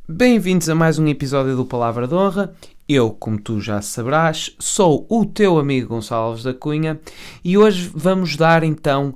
Bem-vindos a mais um episódio do Palavra de Honra. Eu, como tu já saberás, sou o teu amigo Gonçalo Alves da Cunha e hoje vamos dar então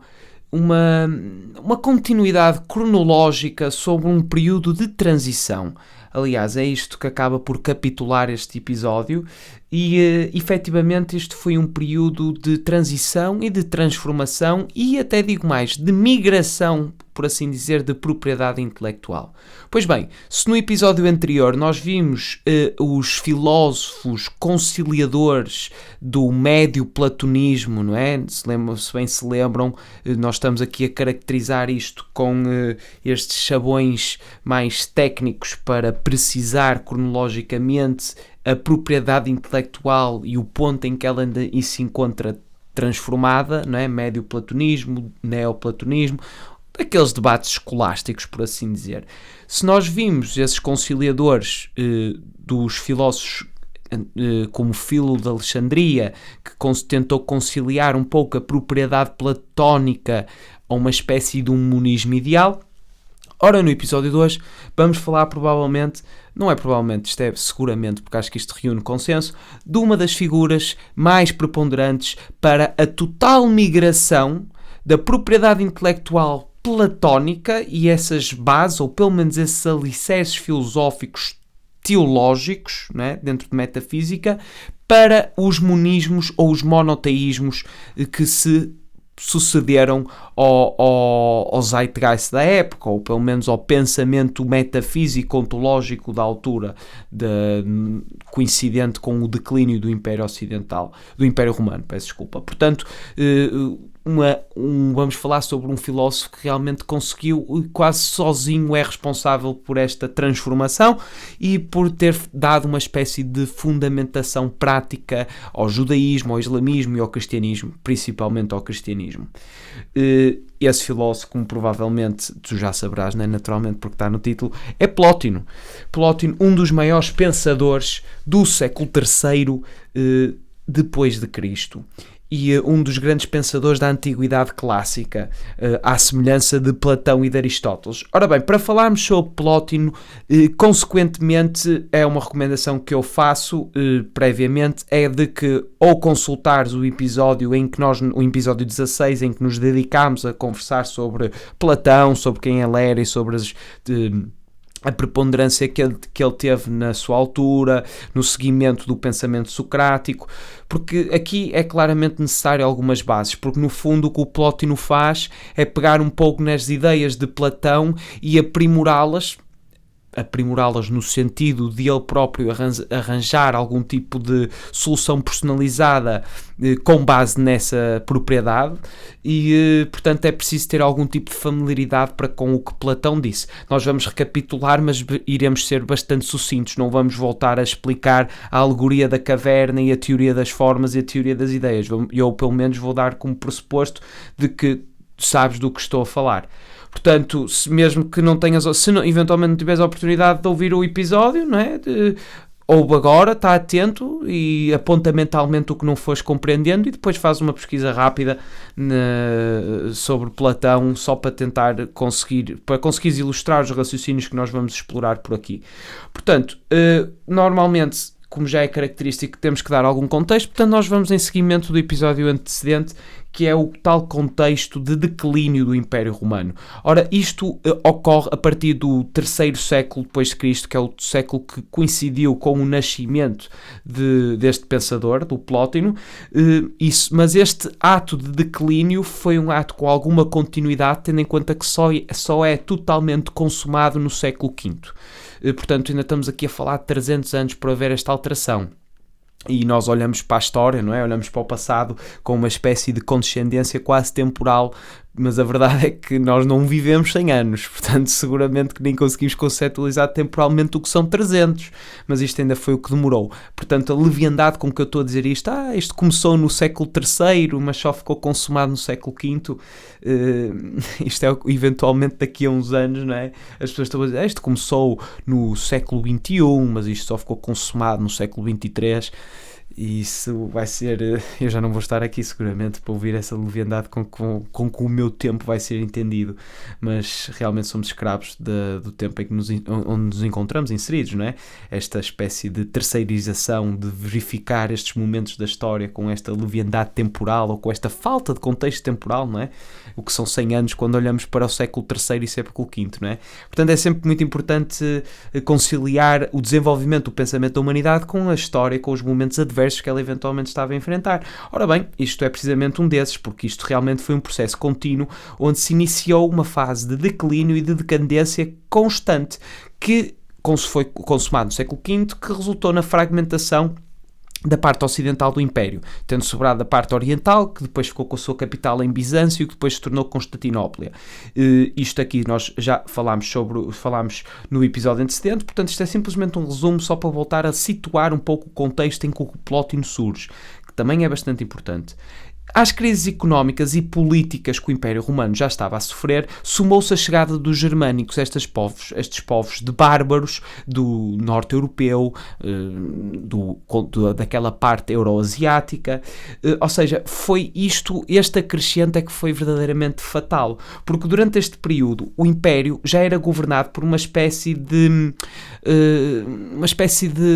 uma continuidade cronológica sobre um período de transição. Aliás, é isto que acaba por capitular este episódio e, efetivamente, este foi um período de transição e de transformação e, até digo mais, de migração, por assim dizer, de propriedade intelectual. Pois bem, se no episódio anterior nós vimos os filósofos conciliadores do médio platonismo, não é? Se bem se lembram, nós estamos aqui a caracterizar isto com estes chavões mais técnicos para precisar cronologicamente a propriedade intelectual e o ponto em que ela ainda se encontra transformada, não é? Médio platonismo, neoplatonismo, aqueles debates escolásticos, por assim dizer. Se nós vimos esses conciliadores dos filósofos como Filo de Alexandria, que tentou conciliar um pouco a propriedade platónica a uma espécie de um monismo ideal, ora, no episódio 2 vamos falar isto é seguramente, porque acho que isto reúne consenso, de uma das figuras mais preponderantes para a total migração da propriedade intelectual platónica e essas bases, ou pelo menos esses alicerces filosóficos teológicos, né, dentro de metafísica, para os monismos ou os monoteísmos que se sucederam ao zeitgeist da época, ou pelo menos ao pensamento metafísico ontológico da altura, coincidente com o declínio do Império Ocidental, do Império Romano, peço desculpa. Portanto, vamos falar sobre um filósofo que realmente conseguiu, quase sozinho é responsável por esta transformação e por ter dado uma espécie de fundamentação prática ao judaísmo, ao islamismo e ao cristianismo, principalmente ao cristianismo. Esse filósofo, como provavelmente tu já saberás, né, naturalmente porque está no título, é Plótino. Plótino, um dos maiores pensadores do século III depois de Cristo. E um dos grandes pensadores da Antiguidade Clássica, à semelhança de Platão e de Aristóteles. Ora bem, para falarmos sobre Plótino, consequentemente, é uma recomendação que eu faço previamente, é de que ou consultares o episódio o episódio 16, em que nos dedicámos a conversar sobre Platão, sobre quem ele era e sobre a preponderância que ele teve na sua altura, no seguimento do pensamento socrático, porque aqui é claramente necessário algumas bases, porque no fundo o que o Plótino faz é pegar um pouco nas ideias de Platão e aprimorá-las no sentido de ele próprio arranjar algum tipo de solução personalizada com base nessa propriedade e, portanto, é preciso ter algum tipo de familiaridade para com o que Platão disse. Nós vamos recapitular, mas iremos ser bastante sucintos, não vamos voltar a explicar a alegoria da caverna e a teoria das formas e a teoria das ideias. Eu, pelo menos, vou dar como pressuposto de que sabes do que estou a falar. Portanto, mesmo que não tenhas, eventualmente não tiveres a oportunidade de ouvir o episódio, não é? Ouve agora, está atento e aponta mentalmente o que não fores compreendendo e depois faz uma pesquisa rápida sobre Platão, só para tentar conseguires ilustrar os raciocínios que nós vamos explorar por aqui. Portanto, normalmente, como já é característico, temos que dar algum contexto, portanto nós vamos em seguimento do episódio antecedente, que é o tal contexto de declínio do Império Romano. Ora, isto ocorre a partir do terceiro século depois de Cristo, que é o século que coincidiu com o nascimento deste pensador, do Plótino, mas este ato de declínio foi um ato com alguma continuidade, tendo em conta que só é totalmente consumado no século V. Portanto, ainda estamos aqui a falar de 300 anos para haver esta alteração. E nós olhamos para a história, não é? Olhamos para o passado com uma espécie de condescendência quase temporal, mas a verdade é que nós não vivemos 100 anos, portanto seguramente que nem conseguimos conceptualizar temporalmente o que são 300, mas isto ainda foi o que demorou. Portanto, a leviandade com que eu estou a dizer isto começou no século III, mas só ficou consumado no século V, isto é eventualmente daqui a uns anos, não é? As pessoas estão a dizer, isto começou no século XXI, mas isto só ficou consumado no século XXIII. E isso vai ser... Eu já não vou estar aqui seguramente para ouvir essa leviandade com que o meu tempo vai ser entendido, mas realmente somos escravos do tempo em que onde nos encontramos inseridos, não é? Esta espécie de terceirização, de verificar estes momentos da história com esta leviandade temporal ou com esta falta de contexto temporal, não é? O que são 100 anos quando olhamos para o século III e século V, não é? Portanto, é sempre muito importante conciliar o desenvolvimento do pensamento da humanidade com a história, com os momentos adversos que ela eventualmente estava a enfrentar. Ora bem, isto é precisamente um desses, porque isto realmente foi um processo contínuo onde se iniciou uma fase de declínio e de decadência constante que foi consumado no século V, que resultou na fragmentação da parte ocidental do Império, tendo sobrado a parte oriental, que depois ficou com a sua capital em Bizâncio, que depois se tornou Constantinopla. Isto aqui nós já falámos no episódio antecedente, portanto isto é simplesmente um resumo só para voltar a situar um pouco o contexto em que o Plótino surge, que também é bastante importante. Às crises económicas e políticas que o Império Romano já estava a sofrer, somou-se a chegada dos germânicos, estes povos de bárbaros do norte europeu, daquela parte euroasiática, ou seja, foi este acrescente é que foi verdadeiramente fatal, porque durante este período o Império já era governado por uma espécie de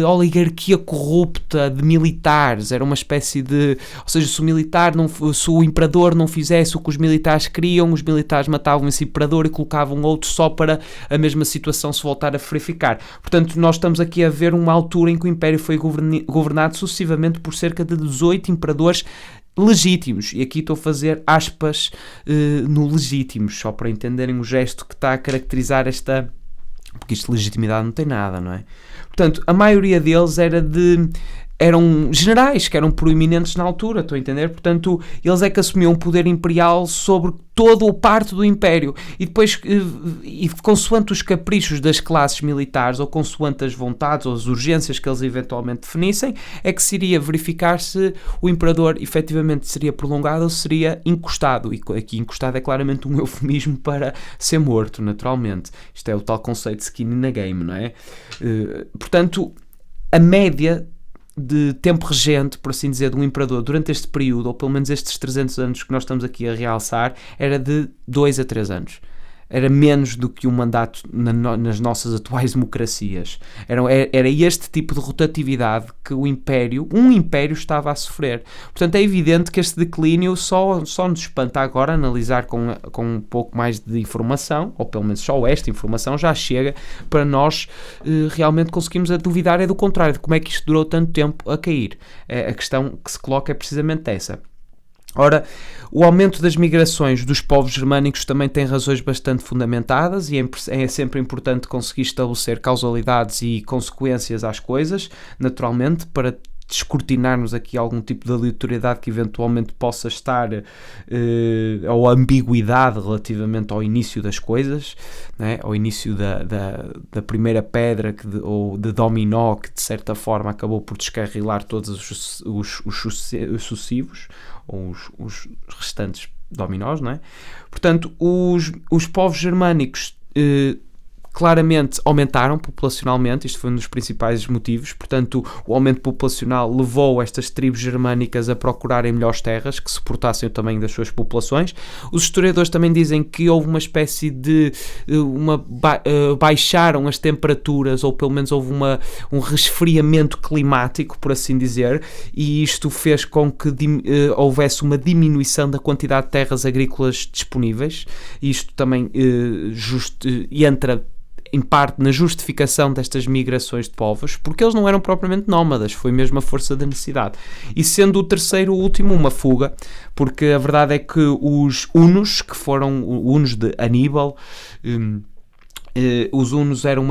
oligarquia corrupta de militares, era uma espécie de, ou seja, se o imperador não fizesse o que os militares queriam, os militares matavam esse imperador e colocavam outro só para a mesma situação se voltar a verificar. Portanto, nós estamos aqui a ver uma altura em que o Império foi governado sucessivamente por cerca de 18 imperadores legítimos, e aqui estou a fazer aspas no legítimos, só para entenderem o gesto que está a caracterizar esta... porque isto de legitimidade não tem nada, não é? Portanto, a maioria deles eram generais que eram proeminentes na altura, estou a entender? Portanto, eles é que assumiam o poder imperial sobre todo o parte do Império, e depois, consoante os caprichos das classes militares, ou consoante as vontades ou as urgências que eles eventualmente definissem, é que se iria verificar se o imperador efetivamente seria prolongado ou seria encostado, e aqui encostado é claramente um eufemismo para ser morto, naturalmente. Isto é o tal conceito de skin in the game, não é? Portanto, a média de tempo regente, por assim dizer, de um imperador durante este período, ou pelo menos estes 300 anos que nós estamos aqui a realçar, era de 2 a 3 anos. Era menos do que um mandato nas nossas atuais democracias. Era este tipo de rotatividade que um império estava a sofrer. Portanto, é evidente que este declínio só nos espanta agora analisar com um pouco mais de informação, ou pelo menos só esta informação já chega para nós realmente conseguirmos duvidar do contrário, de como é que isto durou tanto tempo a cair. A questão que se coloca é precisamente essa. Ora, o aumento das migrações dos povos germânicos também tem razões bastante fundamentadas, e é sempre importante conseguir estabelecer causalidades e consequências às coisas, naturalmente, para descortinarmos aqui algum tipo de aleatoriedade que eventualmente possa estar, ou ambiguidade relativamente ao início das coisas, né? Ao início da primeira pedra ou de dominó que de certa forma acabou por descarrilar todos os sucessivos, ou os restantes dominós, não é? Portanto, os povos germânicos claramente aumentaram populacionalmente, isto foi um dos principais motivos. Portanto, o aumento populacional levou estas tribos germânicas a procurarem melhores terras que suportassem o tamanho das suas populações. Os historiadores também dizem que houve uma espécie de baixaram as temperaturas, ou pelo menos houve um resfriamento climático, por assim dizer, e isto fez com que houvesse uma diminuição da quantidade de terras agrícolas disponíveis. Isto também entra em parte na justificação destas migrações de povos, porque eles não eram propriamente nómadas, foi mesmo a força da necessidade. E sendo o terceiro, o último, uma fuga, porque a verdade é que os hunos, que foram hunos de Aníbal, os hunos eram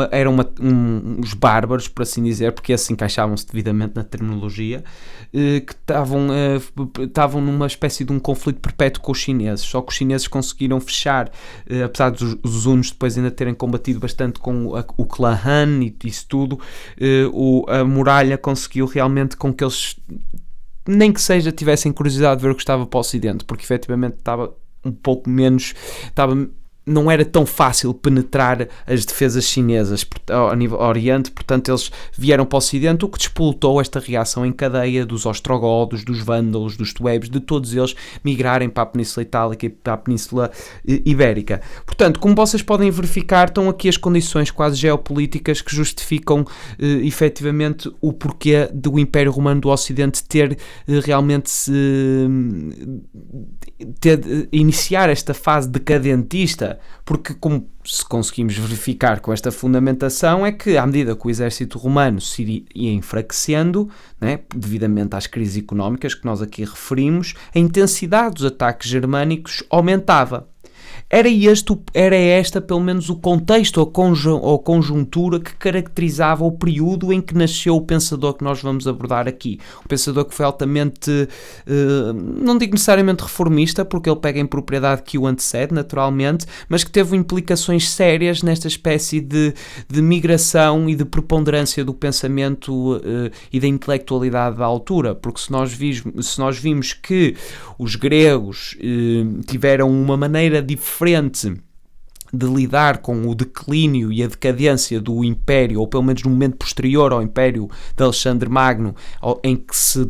uns bárbaros, por assim dizer, porque assim encaixavam-se devidamente na terminologia, que estavam numa espécie de um conflito perpétuo com os chineses. Só que os chineses conseguiram fechar, apesar dos hunos depois ainda terem combatido bastante com o clã Han e isso tudo, a muralha conseguiu realmente com que eles, nem que seja, tivessem curiosidade de ver o que estava para o ocidente, porque efetivamente estava um pouco menos... não era tão fácil penetrar as defesas chinesas ao nível Oriente, portanto eles vieram para o Ocidente, o que despoltou esta reação em cadeia dos ostrogodos, dos vândalos, dos tuebes, de todos eles migrarem para a Península Itálica e para a Península Ibérica. Portanto, como vocês podem verificar, estão aqui as condições quase geopolíticas que justificam efetivamente o porquê do Império Romano do Ocidente ter realmente iniciar esta fase decadentista, porque como se conseguimos verificar com esta fundamentação é que à medida que o exército romano se ia enfraquecendo, né, devidamente às crises económicas que nós aqui referimos, a intensidade dos ataques germânicos aumentava. Era esta pelo menos o contexto ou conjuntura que caracterizava o período em que nasceu o pensador que nós vamos abordar aqui. Um pensador que foi altamente, não digo necessariamente reformista, porque ele pega em propriedade que o antecede, naturalmente, mas que teve implicações sérias nesta espécie de migração e de preponderância do pensamento e da intelectualidade da altura, porque se nós vimos que os gregos tiveram uma maneira diferente de lidar com o declínio e a decadência do Império, ou pelo menos no momento posterior ao Império de Alexandre Magno, em que se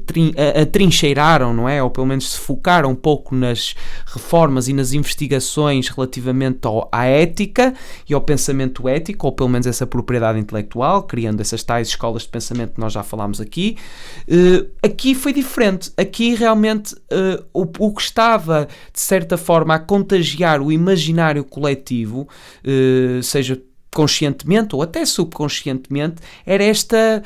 atrincheiraram, não é? Ou pelo menos se focaram um pouco nas reformas e nas investigações relativamente à ética e ao pensamento ético, ou pelo menos essa propriedade intelectual, criando essas tais escolas de pensamento que nós já falámos aqui. Aqui foi diferente. Aqui realmente o que estava, de certa forma, a contagiar o imaginário coletivo, seja conscientemente ou até subconscientemente, era esta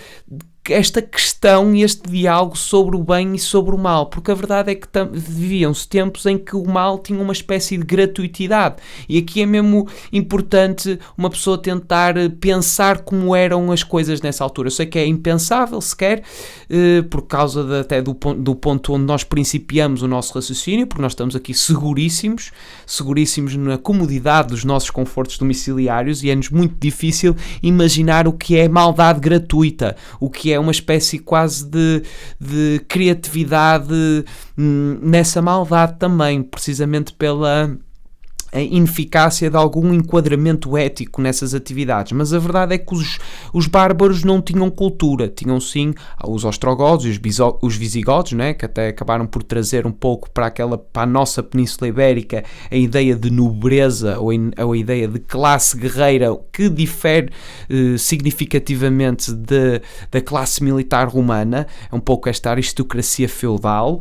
questão e este diálogo sobre o bem e sobre o mal, porque a verdade é que viviam-se tempos em que o mal tinha uma espécie de gratuitidade, e aqui é mesmo importante uma pessoa tentar pensar como eram as coisas nessa altura. Eu sei que é impensável sequer, por causa até do ponto onde nós principiamos o nosso raciocínio, porque nós estamos aqui seguríssimos na comodidade dos nossos confortos domiciliários, e é-nos muito difícil imaginar o que é maldade gratuita, o que é uma espécie quase de criatividade nessa maldade também, precisamente pela a ineficácia de algum enquadramento ético nessas atividades. Mas a verdade é que os bárbaros não tinham cultura, tinham sim os ostrogodos e os visigodos, né, que até acabaram por trazer um pouco para a nossa Península Ibérica a ideia de nobreza ou a ideia de classe guerreira, que difere significativamente da classe militar romana. É um pouco esta aristocracia feudal.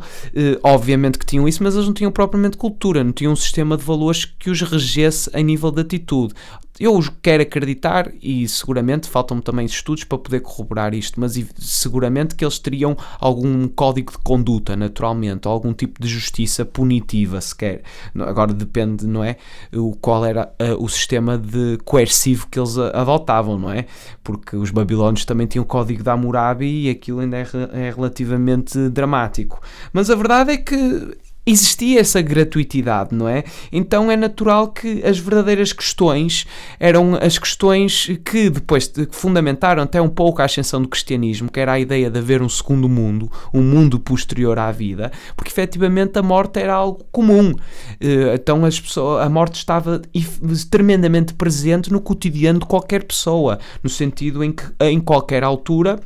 Obviamente que tinham isso, mas eles não tinham propriamente cultura, não tinham um sistema de valores que os regesse em nível de atitude. Eu quero acreditar, e seguramente faltam-me também estudos para poder corroborar isto, mas seguramente que eles teriam algum código de conduta, naturalmente, ou algum tipo de justiça punitiva, sequer. Agora depende, não é? Qual era o sistema de coercivo que eles adotavam, não é? Porque os babilónios também tinham o código de Hammurabi e aquilo ainda é relativamente dramático. Mas a verdade é que existia essa gratuitidade, não é? Então é natural que as verdadeiras questões eram as questões que depois fundamentaram até um pouco a ascensão do cristianismo, que era a ideia de haver um segundo mundo, um mundo posterior à vida, porque efetivamente a morte era algo comum. Então a morte estava tremendamente presente no cotidiano de qualquer pessoa, no sentido em que em qualquer altura,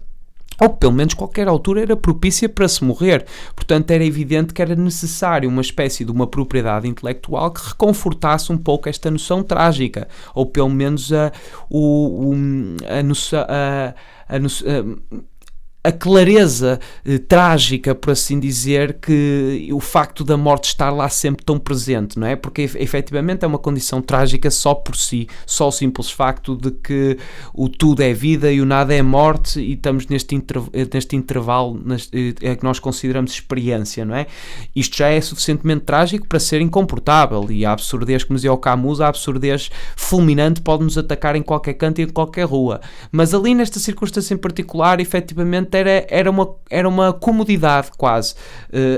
ou pelo menos qualquer altura, era propícia para se morrer. Portanto, era evidente que era necessário uma espécie de uma propriedade intelectual que reconfortasse um pouco esta noção trágica, ou pelo menos a clareza trágica, por assim dizer, que o facto da morte estar lá sempre tão presente, não é? Porque efetivamente é uma condição trágica só por si, só o simples facto de que o tudo é vida e o nada é morte, e estamos neste intervalo que nós consideramos experiência, não é? Isto já é suficientemente trágico para ser incomportável, e a absurdez, como dizia o Camus, a absurdez fulminante pode nos atacar em qualquer canto e em qualquer rua. Mas ali nesta circunstância em particular, efetivamente, era uma comodidade quase.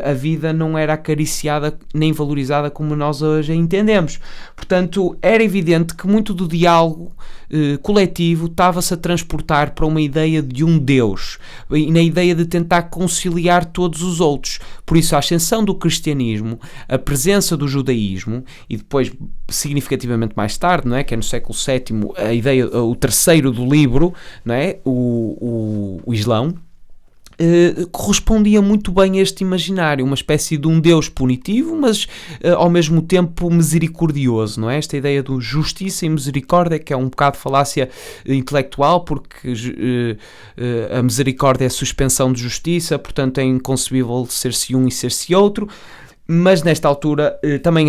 A vida não era acariciada nem valorizada como nós hoje a entendemos. Portanto, era evidente que muito do diálogo coletivo estava-se a transportar para uma ideia de um Deus, e na ideia de tentar conciliar todos os outros. Por isso, a ascensão do cristianismo, a presença do judaísmo, e depois, significativamente mais tarde, não é? Que é no século VII, a ideia, o terceiro do livro, não é? O Islão, correspondia muito bem a este imaginário, uma espécie de um Deus punitivo, mas ao mesmo tempo misericordioso, não é? Esta ideia de justiça e misericórdia, que é um bocado falácia intelectual, porque a misericórdia é a suspensão de justiça, portanto é inconcebível ser-se um e ser-se outro. Mas nesta altura também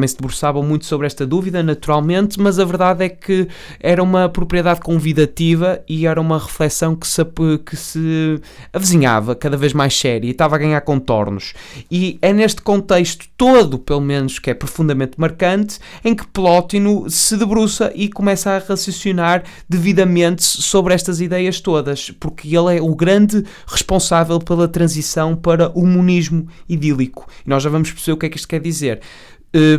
se debruçavam muito sobre esta dúvida, naturalmente, mas a verdade é que era uma propriedade convidativa e era uma reflexão que se avizinhava cada vez mais séria e estava a ganhar contornos. E é neste contexto todo, pelo menos, que é profundamente marcante, em que Plótino se debruça e começa a raciocinar devidamente sobre estas ideias todas, porque ele é o grande responsável pela transição para o monismo idílico. E nós já vamos perceber o que é que isto quer dizer.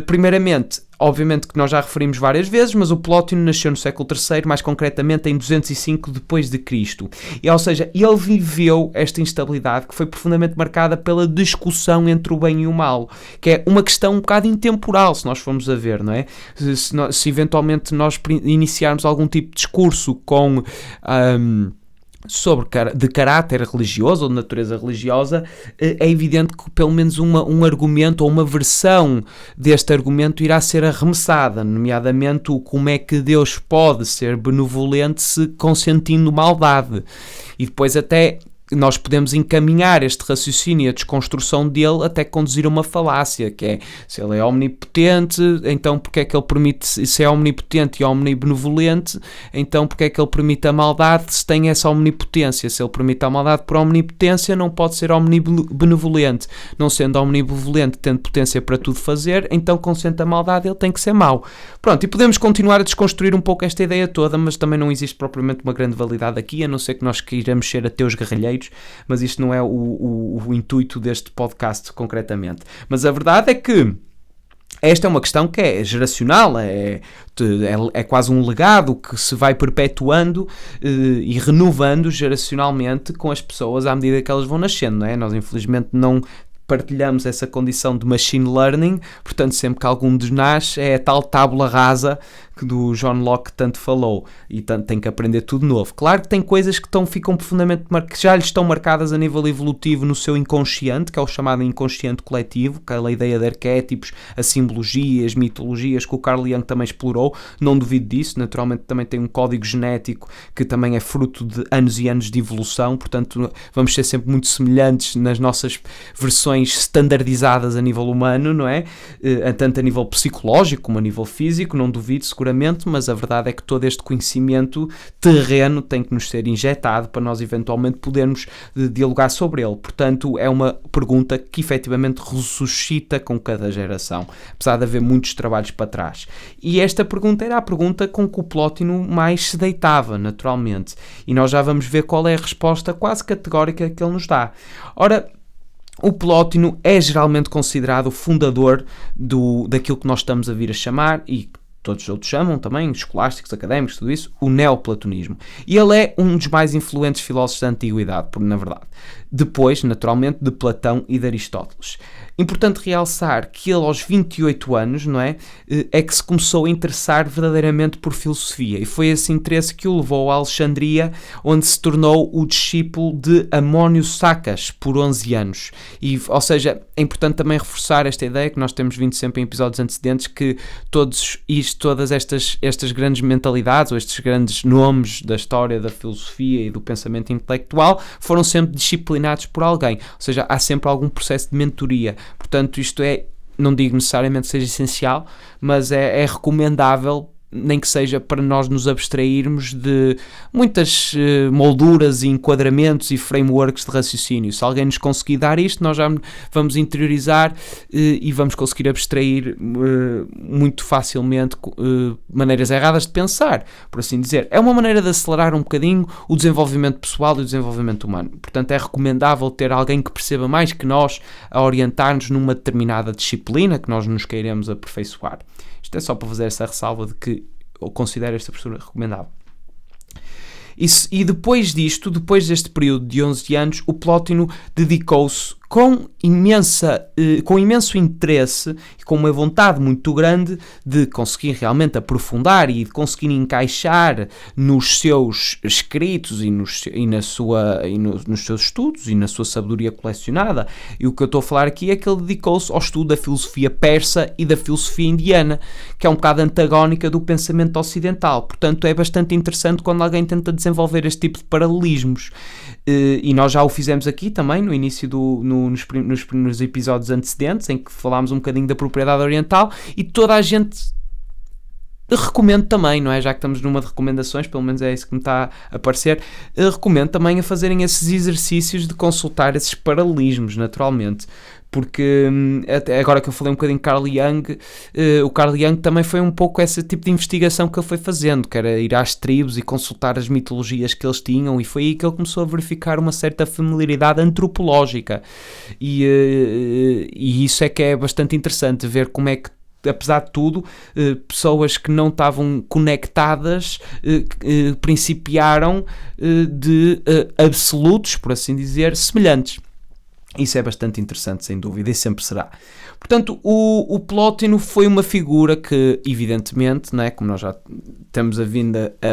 Primeiramente, obviamente que nós já referimos várias vezes, mas o Plótino nasceu no século III, mais concretamente em 205 depois de Cristo. E, ou seja, ele viveu esta instabilidade que foi profundamente marcada pela discussão entre o bem e o mal, que é uma questão um bocado intemporal, se nós formos a ver, não é? Se eventualmente nós iniciarmos algum tipo de discurso com de caráter religioso ou de natureza religiosa, é evidente que pelo menos um argumento ou uma versão deste argumento irá ser arremessada, nomeadamente o como é que Deus pode ser benevolente se consentindo maldade. E depois até nós podemos encaminhar este raciocínio e a desconstrução dele até conduzir a uma falácia, que é, se ele é omnipotente, então porque é que ele permite, se é omnipotente e omnibenevolente, então porque é que ele permite a maldade se tem essa omnipotência? Se ele permite a maldade por omnipotência, não pode ser omnibenevolente. Não sendo omnibenevolente, tendo potência para tudo fazer, então consente a maldade, ele tem que ser mau. Pronto, e podemos continuar a desconstruir um pouco esta ideia toda, mas também não existe propriamente uma grande validade aqui, a não ser que nós queiramos ser ateus guerrilheiros, mas isto não é o intuito deste podcast concretamente. Mas a verdade é que esta é uma questão que é geracional, é quase um legado que se vai perpetuando e renovando geracionalmente com as pessoas à medida que elas vão nascendo, não é? Nós infelizmente não partilhamos essa condição de machine learning, portanto sempre que algum dos nasce é a tal tábula rasa que do John Locke tanto falou, e tem que aprender tudo novo. Claro que tem coisas que ficam profundamente que já lhes estão marcadas a nível evolutivo no seu inconsciente, que é o chamado inconsciente coletivo, aquela ideia de arquétipos, a simbologia, as mitologias que o Carl Jung também explorou, não duvido disso, naturalmente também tem um código genético que também é fruto de anos e anos de evolução, portanto vamos ser sempre muito semelhantes nas nossas versões standardizadas a nível humano, não é? Tanto a nível psicológico como a nível físico, não duvido seguramente, mas a verdade é que todo este conhecimento terreno tem que nos ser injetado para nós eventualmente podermos dialogar sobre ele. Portanto, é uma pergunta que efetivamente ressuscita com cada geração, apesar de haver muitos trabalhos para trás. E esta pergunta era a pergunta com que o Plótino mais se deitava, naturalmente. E nós já vamos ver qual é a resposta quase categórica que ele nos dá. Ora, o Plótino é geralmente considerado o fundador daquilo que nós estamos a vir a chamar, e todos os outros chamam também, escolásticos, académicos, tudo isso, o neoplatonismo. E ele é um dos mais influentes filósofos da antiguidade, na verdade. Depois, naturalmente, de Platão e de Aristóteles. Importante realçar que ele, aos 28 anos, não é que se começou a interessar verdadeiramente por filosofia, e foi esse interesse que o levou a Alexandria, onde se tornou o discípulo de Amónio Sacas por 11 anos. Ou seja, é importante também reforçar esta ideia que nós temos vindo sempre em episódios antecedentes, que todas estas grandes mentalidades, ou estes grandes nomes da história da filosofia e do pensamento intelectual, foram sempre disciplinados por alguém. Ou seja, há sempre algum processo de mentoria. Portanto, isto não digo necessariamente que seja essencial, mas é recomendável nem que seja para nós nos abstrairmos de muitas molduras e enquadramentos e frameworks de raciocínio. Se alguém nos conseguir dar isto, nós já vamos interiorizar e vamos conseguir abstrair muito facilmente maneiras erradas de pensar, por assim dizer. É uma maneira de acelerar um bocadinho o desenvolvimento pessoal e o desenvolvimento humano. Portanto, é recomendável ter alguém que perceba mais que nós a orientar-nos numa determinada disciplina que nós nos queiremos aperfeiçoar. Isto é só para fazer essa ressalva de que eu considero esta postura recomendável. E depois disto, depois deste período de 11 anos, o Plótino dedicou-se com imenso interesse e com uma vontade muito grande de conseguir realmente aprofundar e de conseguir encaixar nos seus escritos e nos seus estudos e na sua sabedoria colecionada. E o que eu estou a falar aqui é que ele dedicou-se ao estudo da filosofia persa e da filosofia indiana, que é um bocado antagónica do pensamento ocidental. Portanto, é bastante interessante quando alguém tenta desenvolver este tipo de paralelismos. E nós já o fizemos aqui também no início nos episódios antecedentes, em que falámos um bocadinho da propriedade oriental, e toda a gente recomendo também, não é? Já que estamos numa de recomendações, pelo menos é isso que me está a parecer, recomendo também a fazerem esses exercícios de consultar esses paralelismos, naturalmente. Porque, até agora que eu falei um bocadinho de Carl Jung, o Carl Jung também foi um pouco esse tipo de investigação que ele foi fazendo, que era ir às tribos e consultar as mitologias que eles tinham, e foi aí que ele começou a verificar uma certa familiaridade antropológica. E isso é que é bastante interessante, ver como é que, apesar de tudo, pessoas que não estavam conectadas principiaram de absolutos, por assim dizer, semelhantes. Isso é bastante interessante, sem dúvida, e sempre será. Portanto, o Plótino foi uma figura que, evidentemente, não é, como nós já estamos a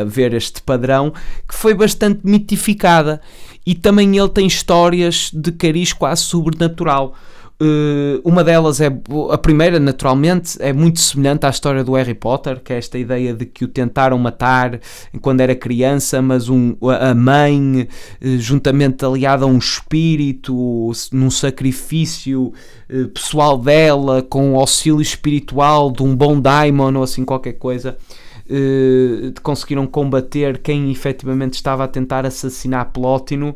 ver este padrão, que foi bastante mitificada, e também ele tem histórias de cariz quase sobrenatural. Uma delas é a primeira, naturalmente, é muito semelhante à história do Harry Potter, que é esta ideia de que o tentaram matar quando era criança, mas a mãe, juntamente aliada a um espírito, num sacrifício pessoal dela, com o auxílio espiritual de um bom daimon ou assim qualquer coisa, conseguiram combater quem efetivamente estava a tentar assassinar Plótino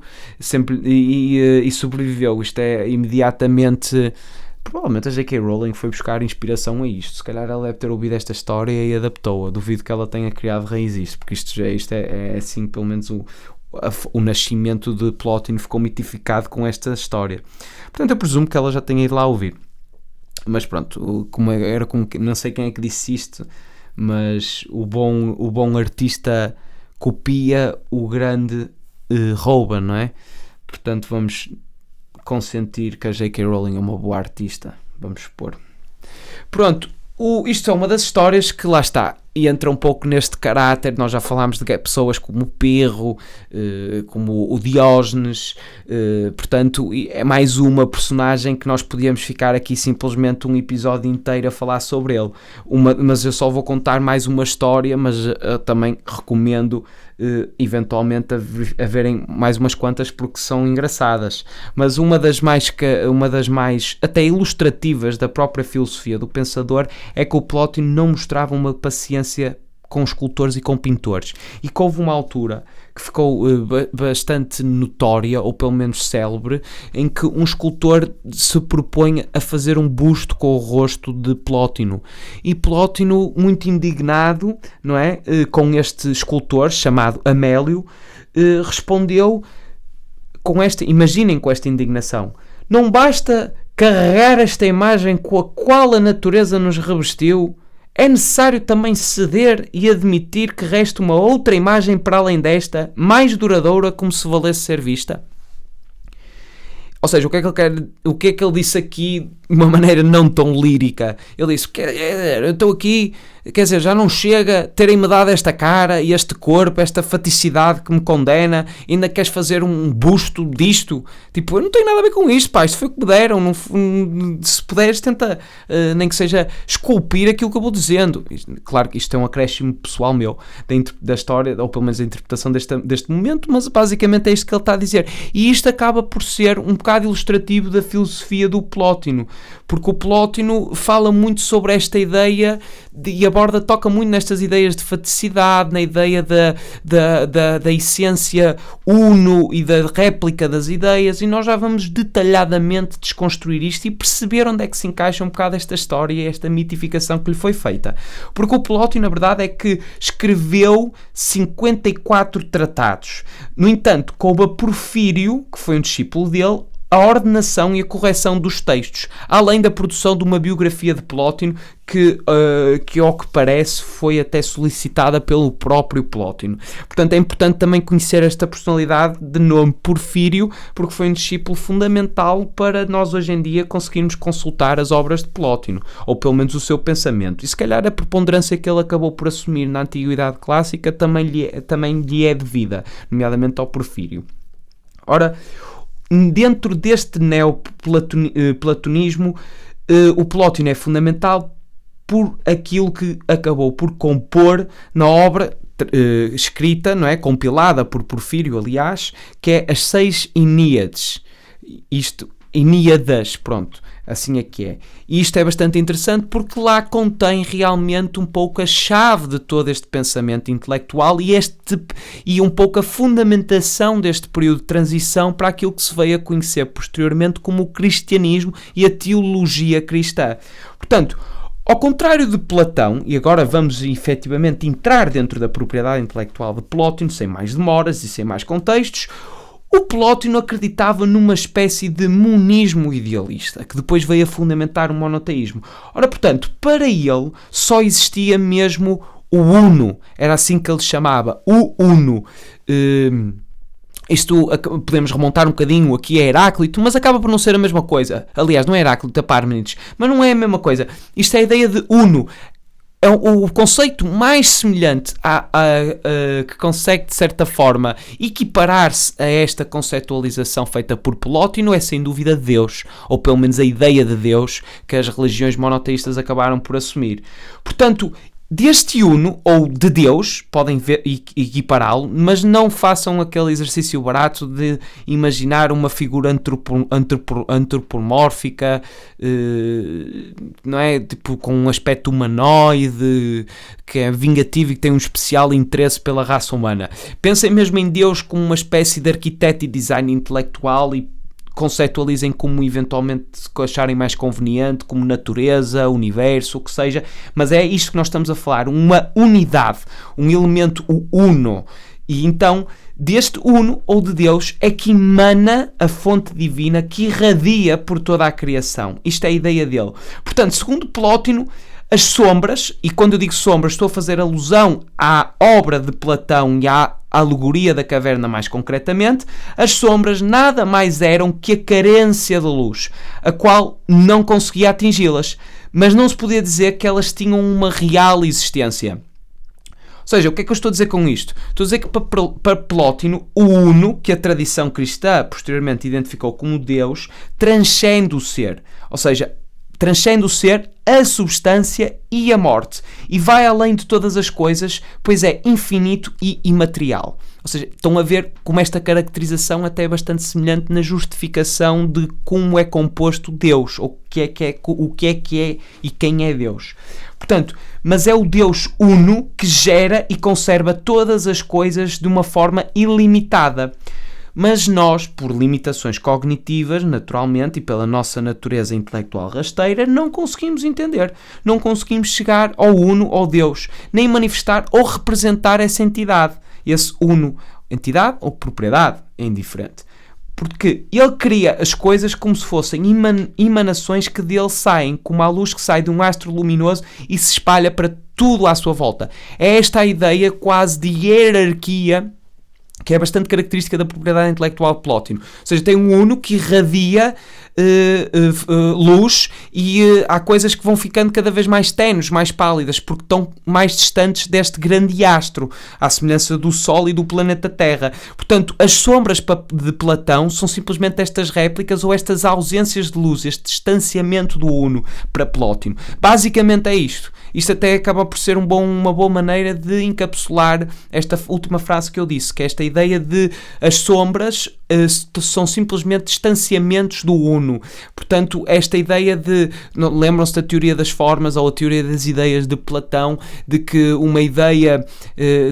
e sobreviveu. Isto é imediatamente... Provavelmente a J.K. Rowling foi buscar inspiração a isto. Se calhar ela deve ter ouvido esta história e adaptou-a. Duvido que ela tenha criado raiz isto, porque isto é assim, pelo menos o nascimento de Plótino ficou mitificado com esta história. Portanto, eu presumo que ela já tenha ido lá ouvir. Mas pronto, não sei quem é que disse isto, mas o bom artista copia, o grande rouba, não é? Portanto, vamos consentir que a J.K. Rowling é uma boa artista, vamos supor. Pronto, isto é uma das histórias que lá está, e entra um pouco neste caráter. Nós já falámos de pessoas como o Pirro, como o Diógenes, portanto é mais uma personagem que nós podíamos ficar aqui simplesmente um episódio inteiro a falar sobre ele, mas eu só vou contar mais uma história, mas também recomendo eventualmente a verem mais umas quantas, porque são engraçadas. Mas uma das mais até ilustrativas da própria filosofia do pensador é que o Plótino não mostrava uma paciência com escultores e com pintores, e que houve uma altura que ficou bastante notória, ou pelo menos célebre, em que um escultor se propõe a fazer um busto com o rosto de Plótino, e Plótino, muito indignado, não é, com este escultor chamado Amélio, respondeu imaginem com esta indignação: não basta carregar esta imagem com a qual a natureza nos revestiu, é necessário também ceder e admitir que resta uma outra imagem para além desta, mais duradoura, como se valesse ser vista? Ou seja, o que é que ele disse aqui de uma maneira não tão lírica? Ele disse: eu estou aqui, quer dizer, já não chega terem-me dado esta cara e este corpo, esta faticidade que me condena, ainda queres fazer um busto disto? Tipo, eu não tenho nada a ver com isto, pá, isto foi o que me deram. Se puderes, tenta, nem que seja, esculpir aquilo que eu vou dizendo. Claro que isto é um acréscimo pessoal meu, da história, ou pelo menos a interpretação deste momento, mas basicamente é isto que ele está a dizer. E isto acaba por ser um bocado bocado ilustrativo da filosofia do Plótino, porque o Plótino fala muito sobre esta ideia e toca muito nestas ideias de faticidade, na ideia da essência uno e da réplica das ideias, e nós já vamos detalhadamente desconstruir isto e perceber onde é que se encaixa um bocado esta história e esta mitificação que lhe foi feita. Porque o Plótino, na verdade, é que escreveu 54 tratados. No entanto, coube a Porfírio, que foi um discípulo dele, a ordenação e a correção dos textos, além da produção de uma biografia de Plótino que ao que parece, foi até solicitada pelo próprio Plótino. Portanto, é importante também conhecer esta personalidade de nome Porfírio, porque foi um discípulo fundamental para nós hoje em dia conseguirmos consultar as obras de Plótino, ou pelo menos o seu pensamento. E se calhar a preponderância que ele acabou por assumir na Antiguidade Clássica também lhe é devida, nomeadamente ao Porfírio. Ora, dentro deste neoplatonismo, o Plótino é fundamental por aquilo que acabou por compor na obra escrita, não é? Compilada por Porfírio, aliás, que é as 6 Iníades. Iníadas, pronto, assim é que é. E isto é bastante interessante porque lá contém realmente um pouco a chave de todo este pensamento intelectual e um pouco a fundamentação deste período de transição para aquilo que se veio a conhecer posteriormente como o cristianismo e a teologia cristã. Portanto, ao contrário de Platão, e agora vamos efetivamente entrar dentro da propriedade intelectual de Plótino, sem mais demoras e sem mais contextos, o Plótino acreditava numa espécie de monismo idealista, que depois veio a fundamentar o monoteísmo. Ora, portanto, para ele só existia mesmo o Uno, era assim que ele chamava, o Uno. Isto podemos remontar um bocadinho aqui a Heráclito, mas acaba por não ser a mesma coisa. Aliás, não é Heráclito, é Parménides, mas não é a mesma coisa. Isto é a ideia de Uno. É o conceito mais semelhante que consegue, de certa forma, equiparar-se a esta conceptualização feita por Plótino é, sem dúvida, Deus, ou pelo menos a ideia de Deus que as religiões monoteístas acabaram por assumir. Portanto, deste Uno, ou de Deus, podem equipará-lo, mas não façam aquele exercício barato de imaginar uma figura antropomórfica, não é? Tipo, com um aspecto humanoide, que é vingativo e que tem um especial interesse pela raça humana. Pensem mesmo em Deus como uma espécie de arquiteto e design intelectual e conceptualizem como eventualmente acharem mais conveniente, como natureza, universo, o que seja, mas é isto que nós estamos a falar, uma unidade, um elemento, o uno, e então deste uno, ou de Deus, é que emana a fonte divina que irradia por toda a criação. Isto é a ideia dele. Portanto, segundo Plótino, as sombras, e quando eu digo sombras estou a fazer alusão à obra de Platão e à alegoria da caverna mais concretamente, as sombras nada mais eram que a carência de luz, a qual não conseguia atingi-las, mas não se podia dizer que elas tinham uma real existência. Ou seja, o que é que eu estou a dizer com isto? Estou a dizer que para Plótino, o Uno, que a tradição cristã posteriormente identificou como Deus, transcende o ser. Ou seja, transcende o ser, a substância e a morte. E vai além de todas as coisas, pois é infinito e imaterial. Ou seja, estão a ver como esta caracterização até é bastante semelhante na justificação de como é composto Deus, ou o que é e quem é Deus. Portanto, mas é o Deus Uno que gera e conserva todas as coisas de uma forma ilimitada. Mas nós, por limitações cognitivas, naturalmente, e pela nossa natureza intelectual rasteira, não conseguimos entender, não conseguimos chegar ao Uno, ao Deus, nem manifestar ou representar essa entidade. Esse Uno, entidade ou propriedade, é indiferente. Porque ele cria as coisas como se fossem emanações que dele saem, como a luz que sai de um astro luminoso e se espalha para tudo à sua volta. É esta a ideia quase de hierarquia que é bastante característica da propriedade intelectual de Plótino. Ou seja, tem um Uno que irradia luz e há coisas que vão ficando cada vez mais tenues, mais pálidas, porque estão mais distantes deste grande astro, à semelhança do Sol e do planeta Terra. Portanto, as sombras de Platão são simplesmente estas réplicas ou estas ausências de luz, este distanciamento do Uno para Plótino. Basicamente é isto. Isto até acaba por ser uma boa maneira de encapsular esta última frase que eu disse, que é esta ideia de as sombras são simplesmente distanciamentos do uno. Portanto, esta ideia de... Lembram-se da teoria das formas ou a teoria das ideias de Platão, de que uma ideia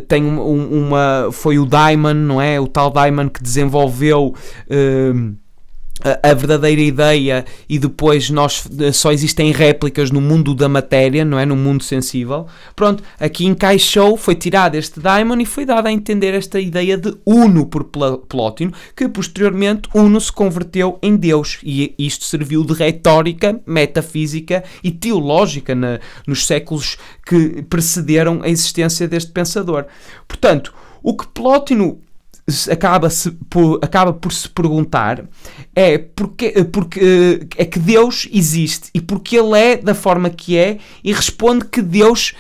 tem foi o Daimon, não é? O tal Daimon que desenvolveu... a verdadeira ideia, e depois só existem réplicas no mundo da matéria, não é? No mundo sensível. Pronto, aqui encaixou, foi tirado este daimon e foi dado a entender esta ideia de Uno por Plótino, que posteriormente Uno se converteu em Deus, e isto serviu de retórica, metafísica e teológica nos séculos que precederam a existência deste pensador. Portanto, o que Plótino acaba por se perguntar é porque é que Deus existe e porque Ele é da forma que é, e responde que Deus...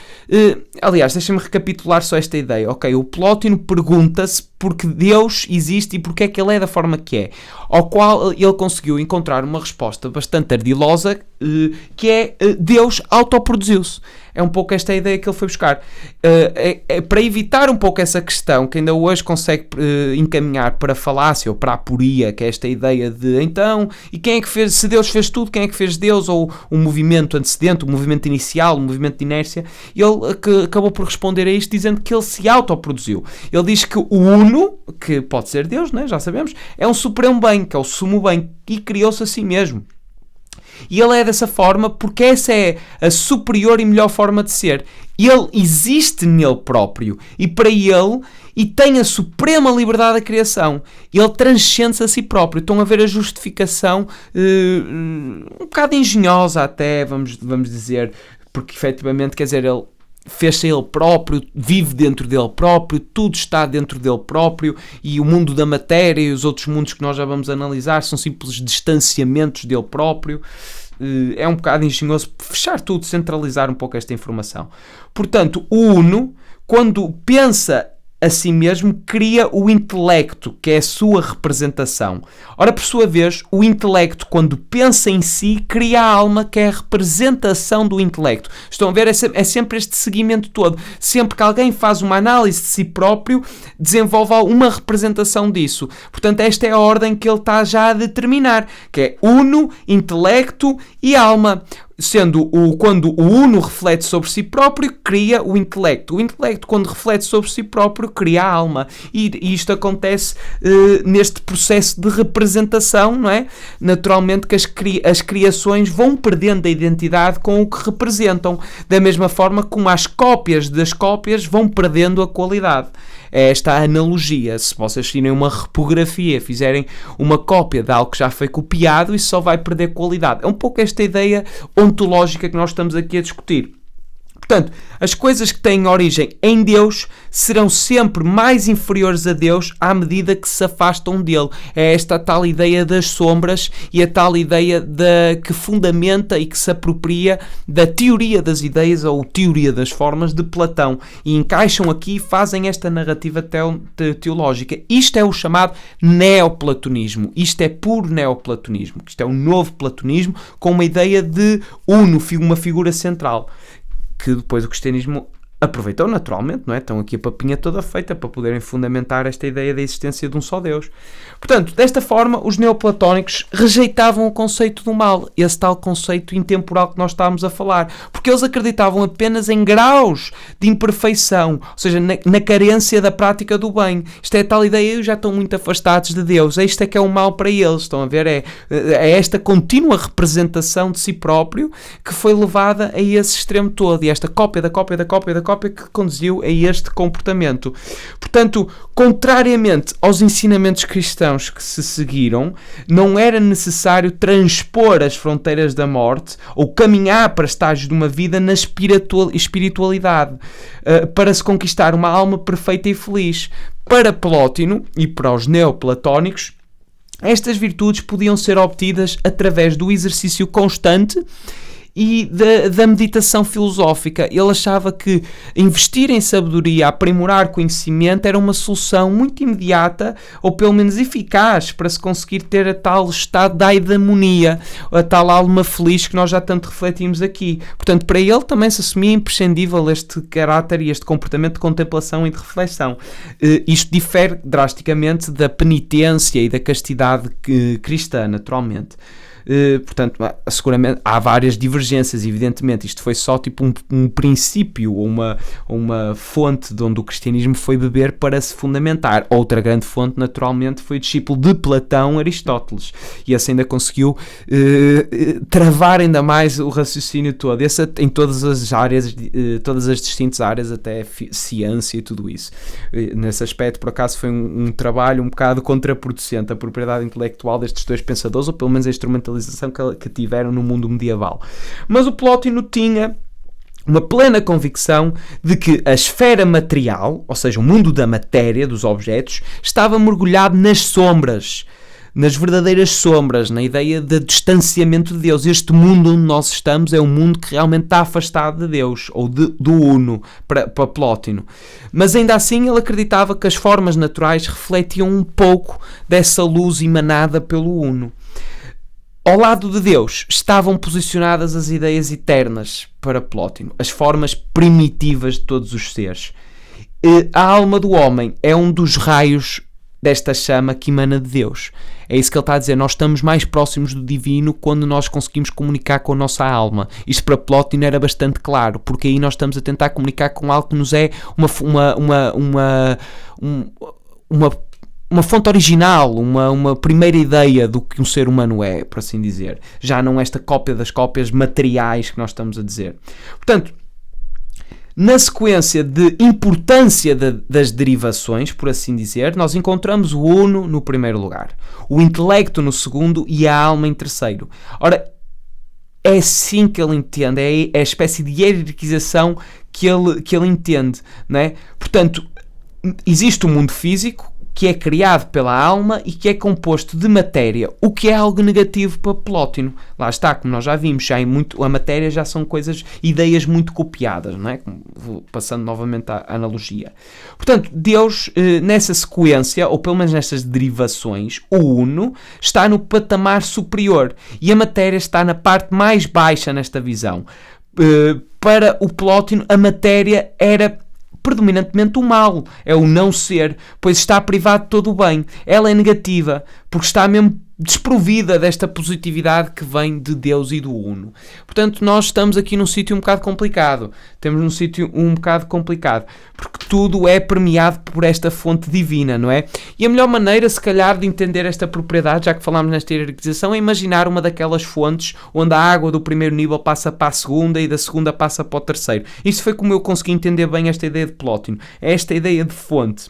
aliás, deixa-me recapitular só esta ideia. Ok, o Plótino pergunta-se porque Deus existe e porque é que Ele é da forma que é, ao qual ele conseguiu encontrar uma resposta bastante ardilosa, que é Deus autoproduziu-se. É um pouco esta ideia que ele foi buscar. Para evitar um pouco essa questão, que ainda hoje consegue encaminhar para a falácia ou para a aporia, que é esta ideia de, então, e quem é que fez, se Deus fez tudo, quem é que fez Deus, ou o movimento antecedente, o movimento inicial, o movimento de inércia, ele acabou por responder a isto dizendo que ele se autoproduziu. Ele diz que o Uno, que pode ser Deus, né, já sabemos, é um supremo bem, que é o sumo bem, e criou-se a si mesmo. E ele é dessa forma porque essa é a superior e melhor forma de ser. Ele existe nele próprio e para ele, e tem a suprema liberdade da criação. Ele transcende-se a si próprio. Estão a ver a justificação um bocado engenhosa até, vamos dizer, porque efetivamente, quer dizer, ele fez-se ele próprio, vive dentro dele próprio, tudo está dentro dele próprio, e o mundo da matéria e os outros mundos que nós já vamos analisar são simples distanciamentos dele próprio. É um bocado engenhoso fechar tudo, centralizar um pouco esta informação. Portanto, o Uno, quando pensa a si mesmo, cria o intelecto, que é a sua representação. Ora, por sua vez, o intelecto, quando pensa em si, cria a alma, que é a representação do intelecto. Estão a ver? É sempre este seguimento todo. Sempre que alguém faz uma análise de si próprio, desenvolve uma representação disso. Portanto, esta é a ordem que ele está já a determinar, que é Uno, intelecto e alma. Sendo quando o Uno reflete sobre si próprio, cria o intelecto. O intelecto, quando reflete sobre si próprio, cria a alma. E isto acontece neste processo de representação, não é? Naturalmente que as criações vão perdendo a identidade com o que representam, da mesma forma como as cópias das cópias vão perdendo a qualidade. É esta a analogia. Se vocês fizerem uma repografia, fizerem uma cópia de algo que já foi copiado, isso só vai perder qualidade. É um pouco esta ideia ontológica que nós estamos aqui a discutir. Portanto, as coisas que têm origem em Deus serão sempre mais inferiores a Deus à medida que se afastam dele. É esta a tal ideia das sombras e a tal ideia que fundamenta e que se apropria da teoria das ideias ou teoria das formas de Platão. E encaixam aqui e fazem esta narrativa teológica. Isto é o chamado neoplatonismo. Isto é puro neoplatonismo. Isto é o novo platonismo com uma ideia de Uno, uma figura central, que depois o cristianismo aproveitou naturalmente, não é? Estão aqui a papinha toda feita para poderem fundamentar esta ideia da existência de um só Deus. Portanto, desta forma, os neoplatónicos rejeitavam o conceito do mal, esse tal conceito intemporal que nós estávamos a falar, porque eles acreditavam apenas em graus de imperfeição, ou seja, na carência da prática do bem. Isto é a tal ideia, eles já estão muito afastados de Deus, isto é que é o mal para eles, estão a ver? É esta contínua representação de si próprio que foi levada a esse extremo todo, e esta cópia da cópia da cópia da cópia que conduziu a este comportamento. Portanto, contrariamente aos ensinamentos cristãos que se seguiram, não era necessário transpor as fronteiras da morte ou caminhar para estágios de uma vida na espiritualidade para se conquistar uma alma perfeita e feliz. Para Plótino e para os neoplatónicos, estas virtudes podiam ser obtidas através do exercício constante e da meditação filosófica. Ele achava que investir em sabedoria, aprimorar conhecimento, era uma solução muito imediata, ou pelo menos eficaz, para se conseguir ter a tal estado da eudaimonia, a tal alma feliz que nós já tanto refletimos aqui. Portanto, para ele também se assumia imprescindível este caráter e este comportamento de contemplação e de reflexão. Isto difere drasticamente da penitência e da castidade cristã, naturalmente. Portanto, seguramente há várias divergências, evidentemente. Isto foi só tipo um princípio, uma fonte de onde o cristianismo foi beber para se fundamentar. Outra grande fonte, naturalmente, foi o discípulo de Platão, Aristóteles, e esse ainda conseguiu travar ainda mais o raciocínio todo, esse, em todas as áreas, todas as distintas áreas, até ciência e tudo isso. Nesse aspecto, por acaso, foi um trabalho um bocado contraproducente, a propriedade intelectual destes dois pensadores, ou pelo menos a instrumentalização que tiveram no mundo medieval. Mas o Plótino tinha uma plena convicção de que a esfera material, ou seja, o mundo da matéria, dos objetos, estava mergulhado nas sombras, nas verdadeiras sombras, na ideia de distanciamento de Deus. Este mundo onde nós estamos é um mundo que realmente está afastado de Deus, ou do Uno, para Plótino. Mas ainda assim ele acreditava que as formas naturais refletiam um pouco dessa luz emanada pelo Uno. Ao lado de Deus estavam posicionadas as ideias eternas para Plótino, as formas primitivas de todos os seres. A alma do homem é um dos raios desta chama que emana de Deus. É isso que ele está a dizer. Nós estamos mais próximos do divino quando nós conseguimos comunicar com a nossa alma. Isto para Plótino era bastante claro, porque aí nós estamos a tentar comunicar com algo que nos é uma fonte original, uma primeira ideia do que um ser humano é, por assim dizer. Já não esta cópia das cópias materiais que nós estamos a dizer. Portanto, na sequência de importância das derivações, por assim dizer, nós encontramos o Uno no primeiro lugar, o intelecto no segundo e a alma em terceiro. Ora, é assim que ele entende, é a espécie de hierarquização que ele entende, não é? Portanto, existe o mundo físico, que é criado pela alma e que é composto de matéria, o que é algo negativo para Plótino. Lá está, como nós já vimos, já a matéria já são ideias muito copiadas, não é? Passando novamente à analogia. Portanto, Deus, nessa sequência, ou pelo menos nestas derivações, o Uno está no patamar superior e a matéria está na parte mais baixa nesta visão. Para o Plótino, a matéria era predominantemente o mal, é o não ser, pois está privado de todo o bem. Ela é negativa, porque está mesmo desprovida desta positividade que vem de Deus e do Uno. Portanto, nós estamos aqui num sítio um bocado complicado. Temos um sítio um bocado complicado, porque tudo é permeado por esta fonte divina, não é? E a melhor maneira, se calhar, de entender esta propriedade, já que falámos nesta hierarquização, é imaginar uma daquelas fontes onde a água do primeiro nível passa para a segunda e da segunda passa para o terceiro. Isso foi como eu consegui entender bem esta ideia de Plótino. É esta ideia de fonte,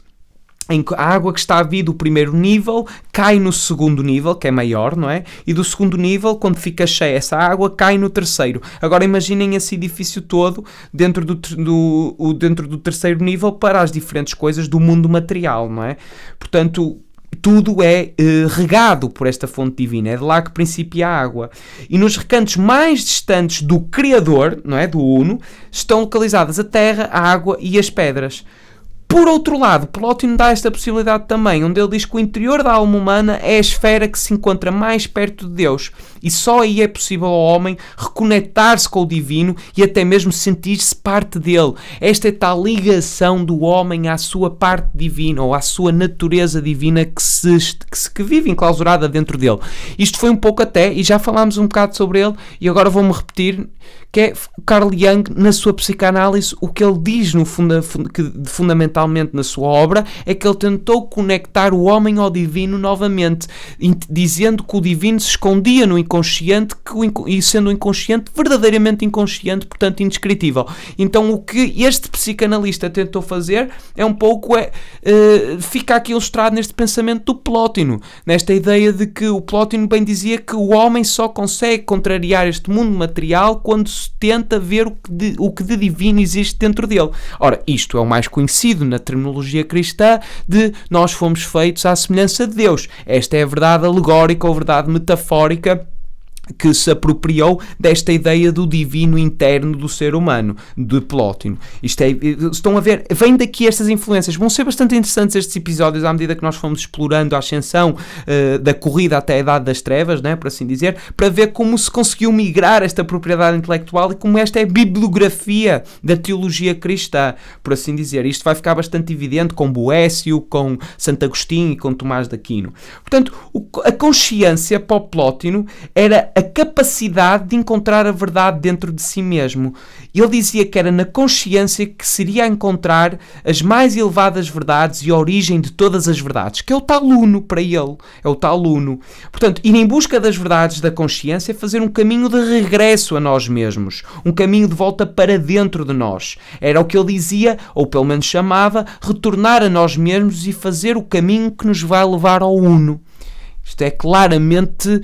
em que a água que está a vir do primeiro nível cai no segundo nível, que é maior, não é? E do segundo nível, quando fica cheia essa água, cai no terceiro. Agora imaginem esse edifício todo dentro do terceiro nível para as diferentes coisas do mundo material, não é? Portanto, tudo é regado por esta fonte divina, é de lá que principia a água. E nos recantos mais distantes do Criador, não é? Do Uno, estão localizadas a terra, a água e as pedras. Por outro lado, Plótino dá esta possibilidade também, onde ele diz que o interior da alma humana é a esfera que se encontra mais perto de Deus, e só aí é possível ao homem reconectar-se com o divino e até mesmo sentir-se parte dele. Esta é tal ligação do homem à sua parte divina, ou à sua natureza divina que vive enclausurada dentro dele. Isto foi um pouco até, e já falámos um bocado sobre ele, e agora vou-me repetir, que é Carl Jung, na sua psicanálise, o que ele diz fundamentalmente na sua obra é que ele tentou conectar o homem ao divino novamente, dizendo que o divino se escondia no inconsciente e sendo o inconsciente verdadeiramente inconsciente, portanto indescritível. Então o que este psicanalista tentou fazer é um pouco fica aqui ilustrado neste pensamento do Plótino, nesta ideia de que o Plótino bem dizia que o homem só consegue contrariar este mundo material quando se tenta ver o que de divino existe dentro dele. Ora, isto é o mais conhecido na terminologia cristã de nós fomos feitos à semelhança de Deus. Esta é a verdade alegórica ou verdade metafórica que se apropriou desta ideia do divino interno do ser humano, de Plótino. Estão a ver, vem daqui estas influências. Vão ser bastante interessantes estes episódios à medida que nós fomos explorando a ascensão da corrida até a Idade das Trevas, né, por assim dizer, para ver como se conseguiu migrar esta propriedade intelectual e como esta é a bibliografia da teologia cristã, por assim dizer. Isto vai ficar bastante evidente com Boécio, com Santo Agostinho e com Tomás de Aquino. Portanto, a consciência para o Plótino era a capacidade de encontrar a verdade dentro de si mesmo. Ele dizia que era na consciência que seria a encontrar as mais elevadas verdades e a origem de todas as verdades, que é o tal uno para ele. É o tal uno. Portanto, ir em busca das verdades da consciência é fazer um caminho de regresso a nós mesmos. Um caminho de volta para dentro de nós. Era o que ele dizia, ou pelo menos chamava, retornar a nós mesmos e fazer o caminho que nos vai levar ao uno. Isto é claramente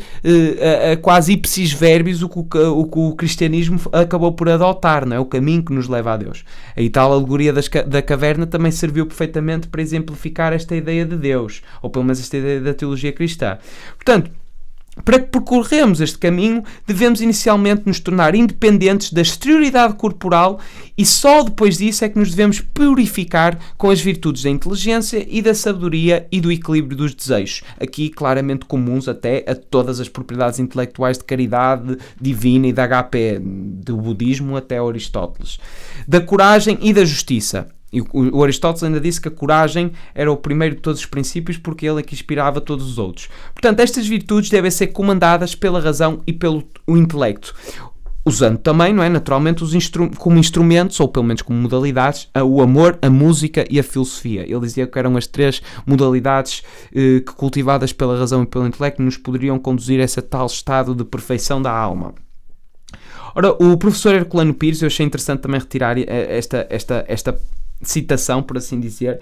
quase ipsis verbis o que o cristianismo acabou por adotar, não é? O caminho que nos leva a Deus. A tal alegoria da caverna também serviu perfeitamente para exemplificar esta ideia de Deus, ou pelo menos esta ideia da teologia cristã. Portanto, para que percorremos este caminho, devemos inicialmente nos tornar independentes da exterioridade corporal e só depois disso é que nos devemos purificar com as virtudes da inteligência e da sabedoria e do equilíbrio dos desejos. Aqui claramente comuns até a todas as propriedades intelectuais de caridade divina e da HP, do budismo até Aristóteles. Da coragem e da justiça. E o Aristóteles ainda disse que a coragem era o primeiro de todos os princípios porque ele é que inspirava todos os outros. Portanto, estas virtudes devem ser comandadas pela razão e pelo intelecto, usando também, não é, naturalmente, como instrumentos, ou pelo menos como modalidades, o amor, a música e a filosofia. Ele dizia que eram as três modalidades que, cultivadas pela razão e pelo intelecto, nos poderiam conduzir a esse tal estado de perfeição da alma. Ora, o professor Herculano Pires, eu achei interessante também retirar esta citação, por assim dizer.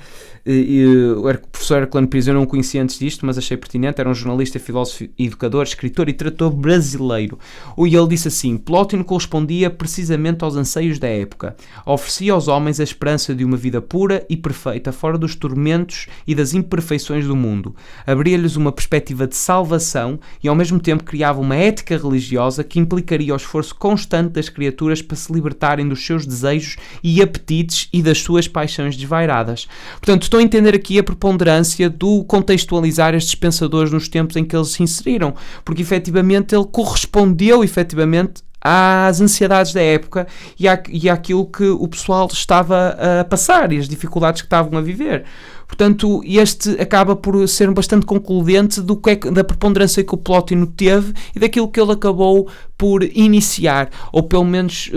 O professor Herculano Pires, eu não o conhecia antes disto, mas achei pertinente. Era um jornalista, filósofo, educador, escritor e tradutor brasileiro. E ele disse assim: Plótino correspondia precisamente aos anseios da época. Oferecia aos homens a esperança de uma vida pura e perfeita, fora dos tormentos e das imperfeições do mundo. Abria-lhes uma perspectiva de salvação e ao mesmo tempo criava uma ética religiosa que implicaria o esforço constante das criaturas para se libertarem dos seus desejos e apetites e das suas paixões desvairadas. Portanto, estou a entender aqui a preponderância do contextualizar estes pensadores nos tempos em que eles se inseriram, porque efetivamente ele correspondeu efetivamente às ansiedades da época e àquilo que o pessoal estava a passar e as dificuldades que estavam a viver. Portanto, este acaba por ser bastante concludente da preponderância que o Plótino teve e daquilo que ele acabou por iniciar, ou pelo menos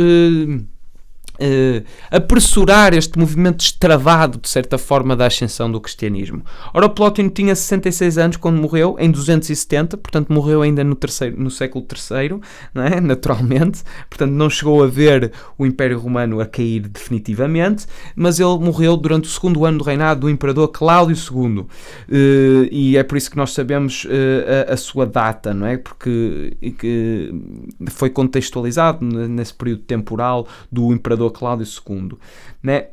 apressurar este movimento destravado, de certa forma, da ascensão do cristianismo. Ora, o Plótino tinha 66 anos quando morreu, em 270, portanto morreu ainda no século III, não é? Naturalmente, portanto não chegou a ver o Império Romano a cair definitivamente, mas ele morreu durante o segundo ano do reinado do Imperador Cláudio II, e é por isso que nós sabemos a sua data, não é? Porque foi contextualizado nesse período temporal do Imperador Cláudio II. Né?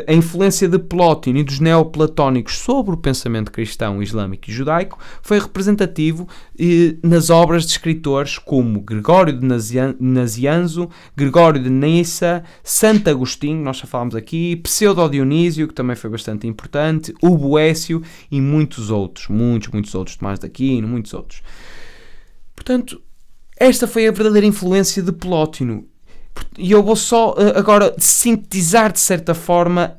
A influência de Plótino e dos neoplatónicos sobre o pensamento cristão, islâmico e judaico foi representativo nas obras de escritores como Gregório de Nazianzo, Gregório de Nyssa, Santo Agostinho, nós já falámos aqui, Pseudo-Dionísio, que também foi bastante importante, o Boécio e muitos outros, muitos outros, Tomás de Aquino, muitos outros. Portanto, esta foi a verdadeira influência de Plótino. E eu vou só agora sintetizar de certa forma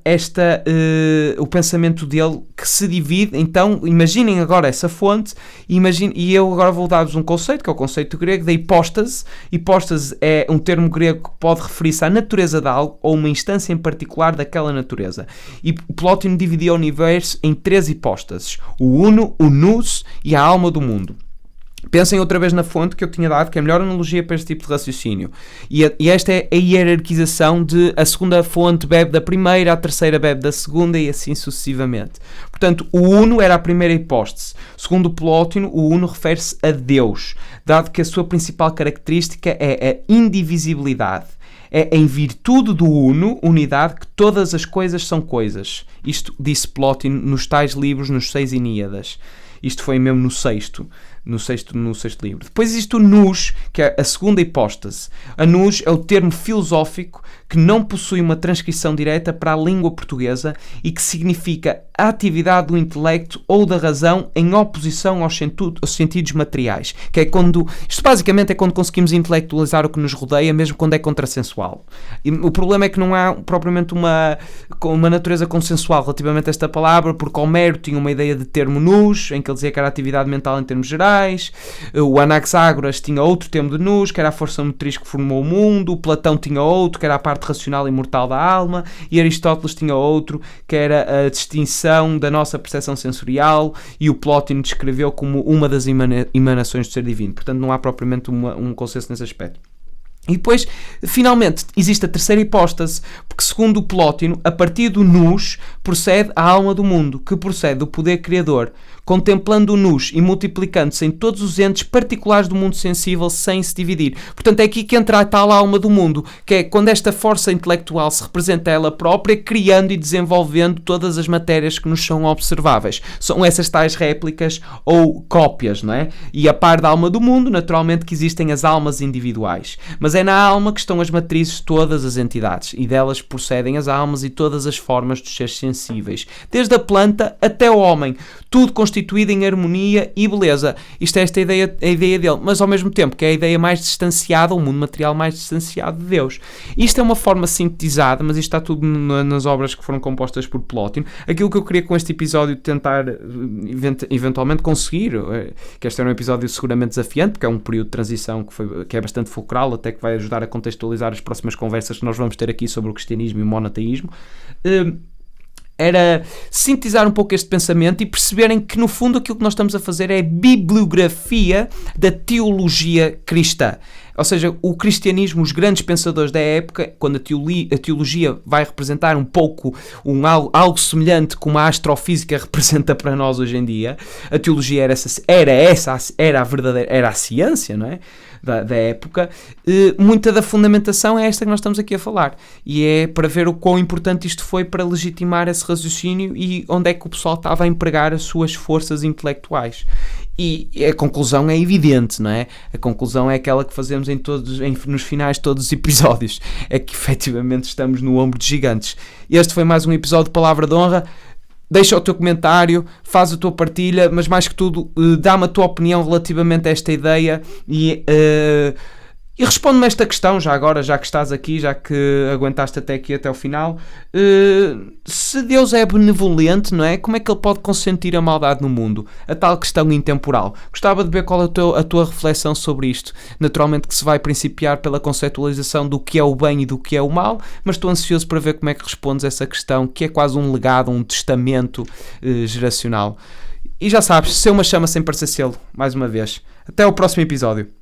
o pensamento dele, que se divide. Então imaginem agora essa fonte e eu agora vou dar-vos um conceito, que é o conceito grego da hipóstase. Hipóstase é um termo grego que pode referir-se à natureza de algo ou uma instância em particular daquela natureza. E Plótino dividia o universo em três hipóstases: o uno, o nous e a alma do mundo. Pensem outra vez na fonte que eu tinha dado, que é a melhor analogia para este tipo de raciocínio. E esta é a hierarquização de a segunda fonte bebe da primeira, a terceira bebe da segunda e assim sucessivamente. Portanto, o uno era a primeira hipóstase. Segundo Plótino, o uno refere-se a Deus, dado que a sua principal característica é a indivisibilidade. É em virtude do uno, unidade, que todas as coisas são coisas. Isto disse Plótino nos tais livros, nos 6 Iníadas. Isto foi mesmo no 6º, no sexto livro. Depois existe o nous, que é a segunda hipóstase. A nous é o termo filosófico que não possui uma transcrição direta para a língua portuguesa e que significa a atividade do intelecto ou da razão em oposição aos sentidos materiais. Que é quando, isto basicamente é quando conseguimos intelectualizar o que nos rodeia, mesmo quando é contrassensual. E o problema é que não há propriamente uma natureza consensual relativamente a esta palavra, porque Homero tinha uma ideia de termo nous, em que ele dizia que era a atividade mental em termos gerais, o Anaxágoras tinha outro termo de nous, que era a força motriz que formou o mundo, o Platão tinha outro, que era a parte racional e mortal da alma, e Aristóteles tinha outro, que era a distinção da nossa percepção sensorial, e o Plótino descreveu como uma das emanações do ser divino. Portanto, não há propriamente um consenso nesse aspecto. E depois, finalmente, existe a terceira hipóstase, porque segundo o Plótino, a partir do nous procede a alma do mundo, que procede do poder criador, contemplando o nous e multiplicando-se em todos os entes particulares do mundo sensível sem se dividir. Portanto, é aqui que entra a tal alma do mundo, que é quando esta força intelectual se representa ela própria, criando e desenvolvendo todas as matérias que nos são observáveis. São essas tais réplicas ou cópias, não é? E a par da alma do mundo, naturalmente que existem as almas individuais. Mas é na alma que estão as matrizes de todas as entidades, e delas procedem as almas e todas as formas dos seres sensíveis, desde a planta até o homem, tudo constituído em harmonia e beleza. Isto é a ideia dele, mas ao mesmo tempo que é a ideia mais distanciada, o mundo material mais distanciado de Deus. Isto é uma forma sintetizada, mas isto está tudo nas obras que foram compostas por Plótino. Aquilo que eu queria com este episódio tentar eventualmente conseguir, que este é um episódio seguramente desafiante, porque é um período de transição que é bastante fulcral, até que vai ajudar a contextualizar as próximas conversas que nós vamos ter aqui sobre o cristianismo e o monoteísmo, era sintetizar um pouco este pensamento e perceberem que, no fundo, aquilo que nós estamos a fazer é bibliografia da teologia cristã. Ou seja, o cristianismo, os grandes pensadores da época, quando a teologia vai representar um pouco algo semelhante como a astrofísica representa para nós hoje em dia, a teologia era a ciência, não é? Da época, muita da fundamentação é esta que nós estamos aqui a falar, e é para ver o quão importante isto foi para legitimar esse raciocínio e onde é que o pessoal estava a empregar as suas forças intelectuais. E a conclusão é evidente, não é? A conclusão é aquela que fazemos nos finais de todos os episódios, é que efetivamente estamos no ombro de gigantes. Este foi mais um episódio de Palavra de Honra. Deixa o teu comentário, faz a tua partilha, mas mais que tudo, dá-me a tua opinião relativamente a esta ideia e responde-me esta questão, já agora, já que estás aqui, já que aguentaste até aqui, até o final. Se Deus é benevolente, não é? Como é que Ele pode consentir a maldade no mundo? A tal questão intemporal. Gostava de ver qual é a tua reflexão sobre isto. Naturalmente que se vai principiar pela conceptualização do que é o bem e do que é o mal, mas estou ansioso para ver como é que respondes a essa questão, que é quase um legado, um testamento geracional. E já sabes, seu uma chama sem parecer selo, mais uma vez. Até ao próximo episódio.